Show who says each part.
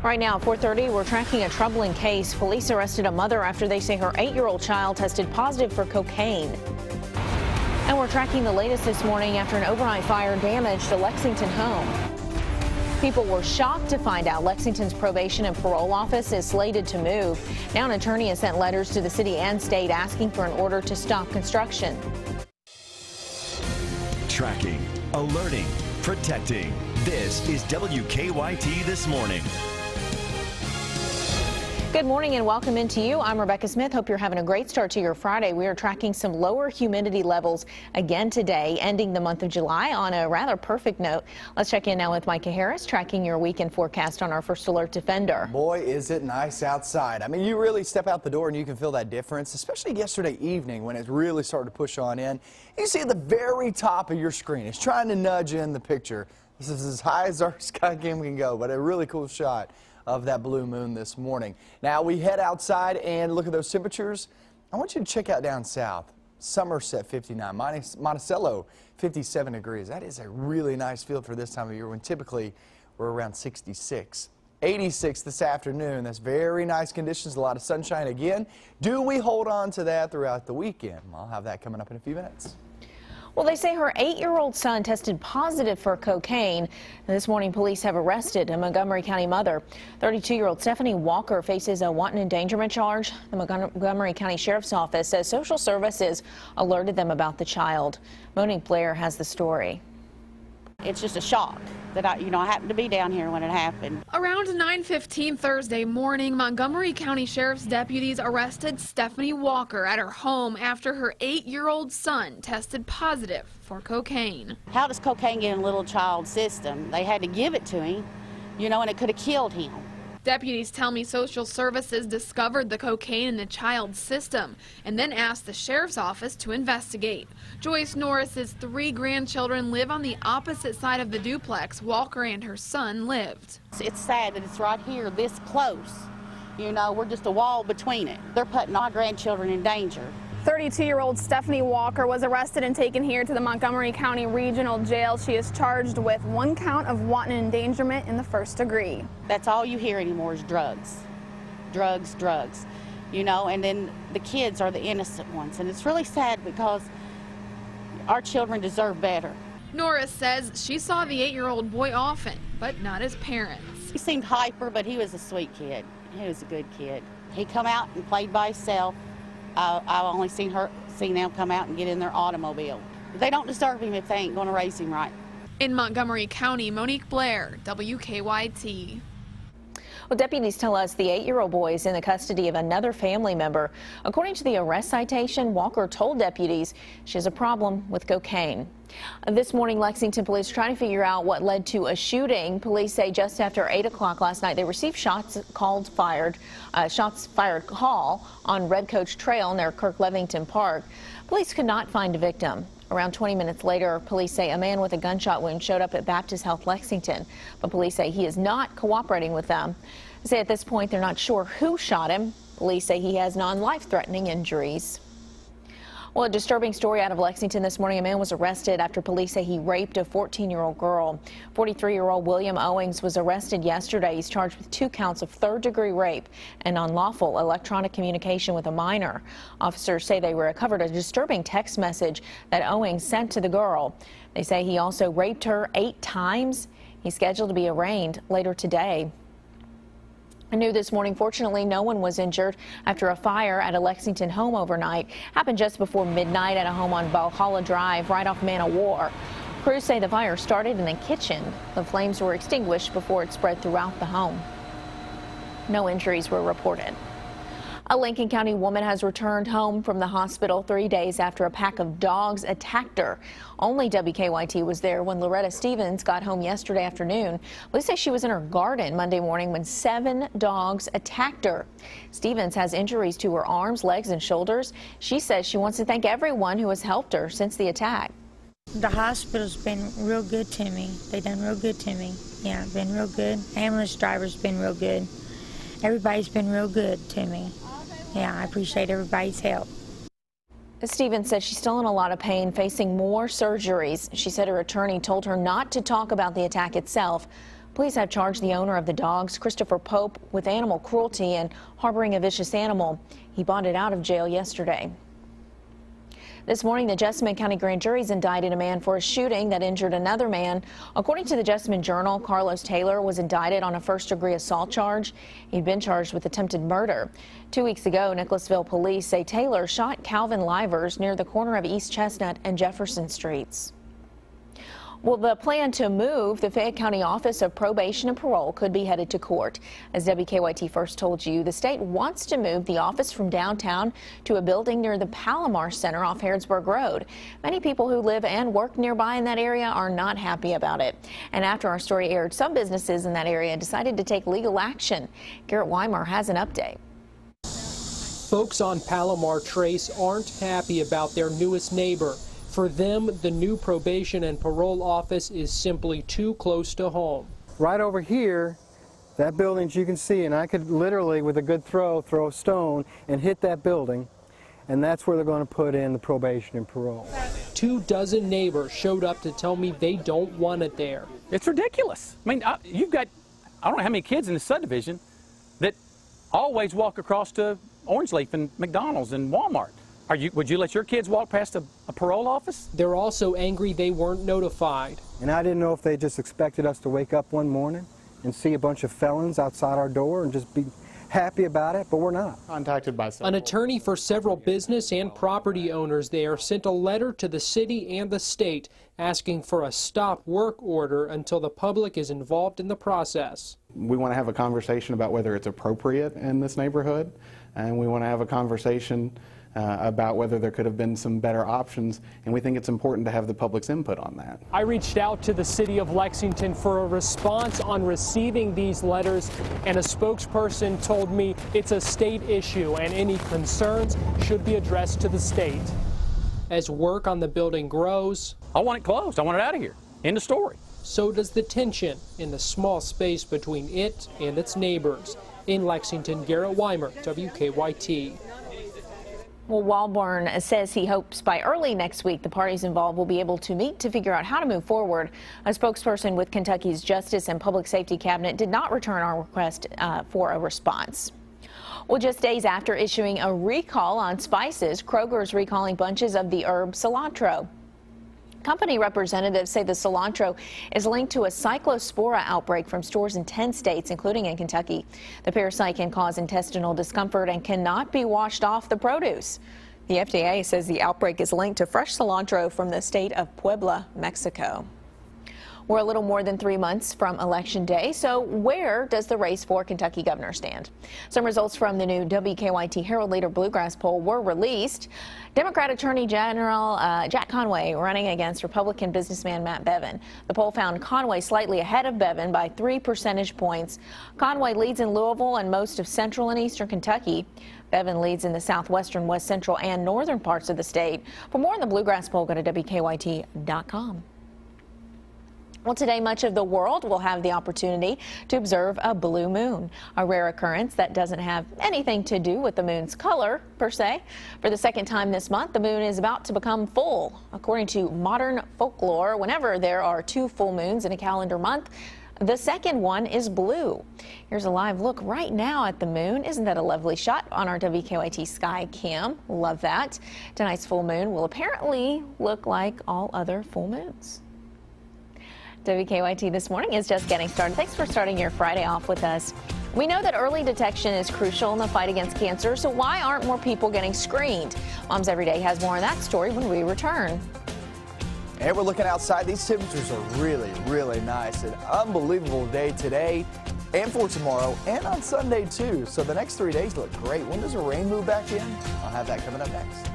Speaker 1: Right now, 4:30, we're tracking a troubling case. Police arrested a mother after they say her 8-year-old child tested positive for cocaine. And we're tracking the latest this morning after an overnight fire damaged a Lexington home. People were shocked to find out Lexington's probation and parole office is slated to move. Now an attorney has sent letters to the city and state asking for an order to stop construction.
Speaker 2: Tracking, alerting, protecting. This is WKYT This Morning.
Speaker 1: Good morning and welcome into you. I'm Rebecca Smith. Hope you're having a great start to your Friday. We are tracking some lower humidity levels again today, ending the month of July on a rather perfect note. Let's check in now with Micah Harris, tracking your weekend forecast on our First Alert Defender.
Speaker 3: Boy, is it nice outside. I mean, you really step out the door and you can feel that difference, especially yesterday evening when it really started to push on in. You see at the very top of your screen, it's trying to nudge in the picture. This is as high as our sky cam can go, but a really cool shot of that blue moon this morning. Now we head outside and look at those temperatures. I want you to check out down south. Somerset 59, Monticello 57 degrees. That is a really nice feel for this time of year when typically we're around 66. 86 this afternoon. That's very nice conditions, a lot of sunshine again. Do we hold on to that throughout the weekend? I'll have that coming up in a few minutes.
Speaker 1: Well, they say her 8-year-old son tested positive for cocaine. This morning, police have arrested a Montgomery County mother. 32-year-old Stephanie Walker faces a wanton endangerment charge. The Montgomery County Sheriff's Office says social services alerted them about the child. Monique Blair has the story.
Speaker 4: It's just a shock that I happened to be down here when it happened.
Speaker 5: Around 9:15 Thursday morning, Montgomery County Sheriff's deputies arrested Stephanie Walker at her home after her 8-year-old son tested positive for cocaine.
Speaker 4: How does cocaine get in a little child's system? They had to give it to him, and it could have killed him.
Speaker 5: Deputies tell me social services discovered the cocaine in the child's system and then asked the sheriff's office to investigate. Joyce Norris's 3 grandchildren live on the opposite side of the duplex Walker and her son lived.
Speaker 4: It's sad that it's right here this close. We're just a wall between it. They're putting our grandchildren in danger.
Speaker 6: 32-year-old Stephanie Walker was arrested and taken here to the Montgomery County Regional Jail. She is charged with 1 count of wanton endangerment in the 1st degree.
Speaker 4: That's all you hear anymore is drugs. Drugs, drugs. And then the kids are the innocent ones. And it's really sad because our children deserve better.
Speaker 5: Norris says she saw the 8-year-old boy often, but not his parents.
Speaker 4: He seemed hyper, but he was a sweet kid. He was a good kid. He come out and played by himself. I've only seen them come out and get in their automobile. They don't deserve him if they ain't going to raise him right.
Speaker 5: In Montgomery County, Monique Blair, WKYT.
Speaker 1: Well, deputies tell us the 8-year-old boy is in the custody of another family member. According to the arrest citation, Walker told deputies she has a problem with cocaine. This morning, Lexington police trying to figure out what led to a shooting. Police say just after 8 o'clock last night, they received shots fired call on Red Coach Trail near Kirk Levington Park. Police could not find a victim. Around 20 minutes later, police say a man with a gunshot wound showed up at Baptist Health Lexington, but police say he is not cooperating with them. They say at this point they're not sure who shot him. Police say he has non-life-threatening injuries. Well, a disturbing story out of Lexington this morning. A man was arrested after police say he raped a 14-year-old girl. 43-year-old William Owings was arrested yesterday. He's charged with 2 counts of 3rd-degree rape and unlawful electronic communication with a minor. Officers say they recovered a disturbing text message that Owings sent to the girl. They say he also raped her 8 times. He's scheduled to be arraigned later today. New this morning, fortunately, no one was injured after a fire at a Lexington home overnight. Happened just before midnight at a home on Valhalla Drive, right off Man of War. Crews say the fire started in the kitchen. The flames were extinguished before it spread throughout the home. No injuries were reported. A Lincoln County woman has returned home from the hospital 3 days after a pack of dogs attacked her. Only WKYT was there when Loretta Stevens got home yesterday afternoon. Police say she was in her garden Monday morning when 7 dogs attacked her. Stevens has injuries to her arms, legs, and shoulders. She says she wants to thank everyone who has helped her since the attack.
Speaker 7: The hospital's been real good to me. They done real good to me. Yeah, been real good. Ambulance driver's been real good. Everybody's been real good to me. Yeah, I appreciate everybody's help.
Speaker 1: Stevens said she's still in a lot of pain, facing more surgeries. She said her attorney told her not to talk about the attack itself, Police have charged the owner of the dogs, Christopher Pope, with animal cruelty and harboring a vicious animal. He bonded out of jail yesterday. This morning, the Jessamine County Grand Jury's indicted a man for a shooting that injured another man. According to the Jessamine Journal, Carlos Taylor was indicted on a first-degree assault charge. He'd been charged with attempted murder. 2 weeks ago, Nicholasville police say Taylor shot Calvin Livers near the corner of East Chestnut and Jefferson Streets. Well, the plan to move the Fayette County Office of Probation and Parole could be headed to court. As WKYT first told you, the state wants to move the office from downtown to a building near the Palomar Center off Harrodsburg Road. Many people who live and work nearby in that area are not happy about it. And after our story aired, some businesses in that area decided to take legal action. Garrett Weimer has an update.
Speaker 8: Folks on Palomar Trace aren't happy about their newest neighbor. For them, the new probation and parole office is simply too close to home.
Speaker 9: Right over here, that building, as you can see, and I could literally, with a good throw a stone and hit that building, and that's where they're going to put in the probation and parole.
Speaker 8: 24 neighbors showed up to tell me they don't want it there.
Speaker 10: It's ridiculous. I mean, you've got, I don't know how many kids in the subdivision that always walk across to Orange Leaf and McDonald's and Walmart. Would you let your kids walk past a parole office?
Speaker 8: They're also angry they weren't notified.
Speaker 9: And I didn't know if they just expected us to wake up one morning and see a bunch of felons outside our door and just be happy about it, but we're not.
Speaker 11: Contacted by several.
Speaker 8: An attorney for several business and property owners there sent a letter to the city and the state asking for a stop work order until the public is involved in the process.
Speaker 11: We want to have a conversation about whether it's appropriate in this neighborhood, and we want to have a conversation about whether there could have been some better options, and we think it's important to have the public's input on that.
Speaker 8: I reached out to the city of Lexington for a response on receiving these letters, and a spokesperson told me it's a state issue and any concerns should be addressed to the state. As work on the building grows,
Speaker 10: I want it closed. I want it out of here. End of story.
Speaker 8: So does the tension in the small space between it and its neighbors. In Lexington, Garrett Weimer, WKYT.
Speaker 1: Well, Walborn says he hopes by early next week the parties involved will be able to meet to figure out how to move forward. A spokesperson with Kentucky's Justice and Public Safety Cabinet did not return our request for a response. Well, just days after issuing a recall on spices, Kroger is recalling bunches of the herb cilantro. Company representatives say the cilantro is linked to a cyclospora outbreak from stores in 10 states, including in Kentucky. The parasite can cause intestinal discomfort and cannot be washed off the produce. The FDA says the outbreak is linked to fresh cilantro from the state of Puebla, Mexico. We're a little more than 3 months from Election Day, so where does the race for Kentucky governor stand? Some results from the new WKYT Herald Leader Bluegrass poll were released. Democrat Attorney General Jack Conway running against Republican businessman Matt Bevin. The poll found Conway slightly ahead of Bevin by 3 percentage points. Conway leads in Louisville and most of central and eastern Kentucky. Bevin leads in the southwestern, west central, and northern parts of the state. For more on the Bluegrass poll, go to WKYT.com. Well, today, much of the world will have the opportunity to observe a blue moon, a rare occurrence that doesn't have anything to do with the moon's color, per se. For the second time this month, the moon is about to become full. According to modern folklore, whenever there are 2 full moons in a calendar month, the second one is blue. Here's a live look right now at the moon. Isn't that a lovely shot on our WKYT Sky Cam? Love that. Tonight's full moon will apparently look like all other full moons. WKYT This Morning is just getting started. Thanks for starting your Friday off with us. We know that early detection is crucial in the fight against cancer, so why aren't more people getting screened? Moms Every Day has more on that story when we return.
Speaker 3: And we're looking outside. These temperatures are really, really nice. An unbelievable day today and for tomorrow and on Sunday, too. So the next 3 days look great. When does the rain move back in? I'll have that coming up next.